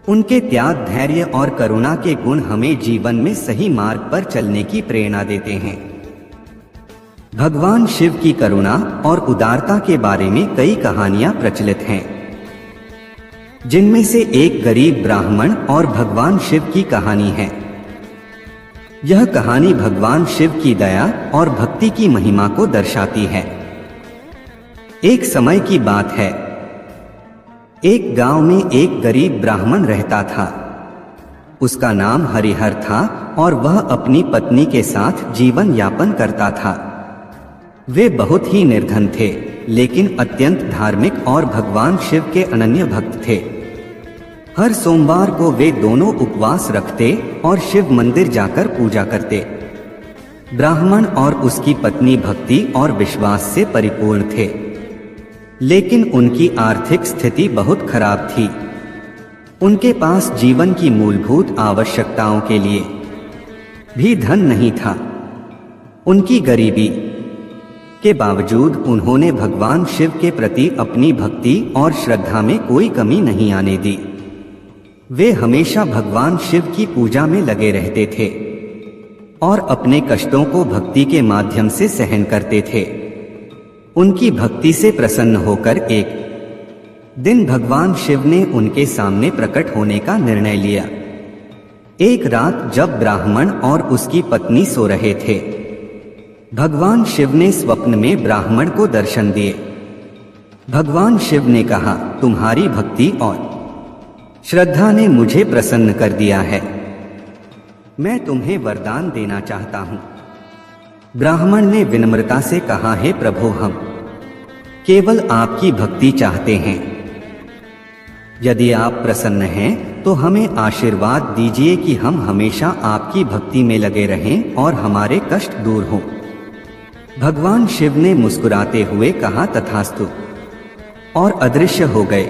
उनके त्याग, धैर्य और करुणा के गुण हमें जीवन में सही मार्ग पर चलने की प्रेरणा देते हैं। भगवान शिव की करुणा और उदारता के बारे में कई कहानियां प्रचलित हैं, जिनमें से एक गरीब ब्राह्मण और भगवान शिव की कहानी है। यह कहानी भगवान शिव की दया और भक्ति की महिमा को दर्शाती है। एक समय की बात है, एक गांव में एक गरीब ब्राह्मण रहता था। उसका नाम हरिहर था और वह अपनी पत्नी के साथ जीवन यापन करता था। वे बहुत ही निर्धन थे, लेकिन अत्यंत धार्मिक और भगवान शिव के अनन्य भक्त थे। हर सोमवार को वे दोनों उपवास रखते और शिव मंदिर जाकर पूजा करते। ब्राह्मण और उसकी पत्नी भक्ति और विश्वास से परिपूर्ण थे, लेकिन उनकी आर्थिक स्थिति बहुत खराब थी। उनके पास जीवन की मूलभूत आवश्यकताओं के लिए भी धन नहीं था। उनकी गरीबी के बावजूद उन्होंने भगवान शिव के प्रति अपनी भक्ति और श्रद्धा में कोई कमी नहीं आने दी। वे हमेशा भगवान शिव की पूजा में लगे रहते थे और अपने कष्टों को भक्ति के माध्यम से सहन करते थे। उनकी भक्ति से प्रसन्न होकर एक दिन भगवान शिव ने उनके सामने प्रकट होने का निर्णय लिया। एक रात जब ब्राह्मण और उसकी पत्नी सो रहे थे, भगवान शिव ने स्वप्न में ब्राह्मण को दर्शन दिए। भगवान शिव ने कहा, तुम्हारी भक्ति और श्रद्धा ने मुझे प्रसन्न कर दिया है। मैं तुम्हें वरदान देना चाहता हूं। ब्राह्मण ने विनम्रता से कहा, हे प्रभु, हम केवल आपकी भक्ति चाहते हैं। यदि आप प्रसन्न हैं तो हमें आशीर्वाद दीजिए कि हम हमेशा आपकी भक्ति में लगे रहें और हमारे कष्ट दूर हों। भगवान शिव ने मुस्कुराते हुए कहा, तथास्तु, और अदृश्य हो गए।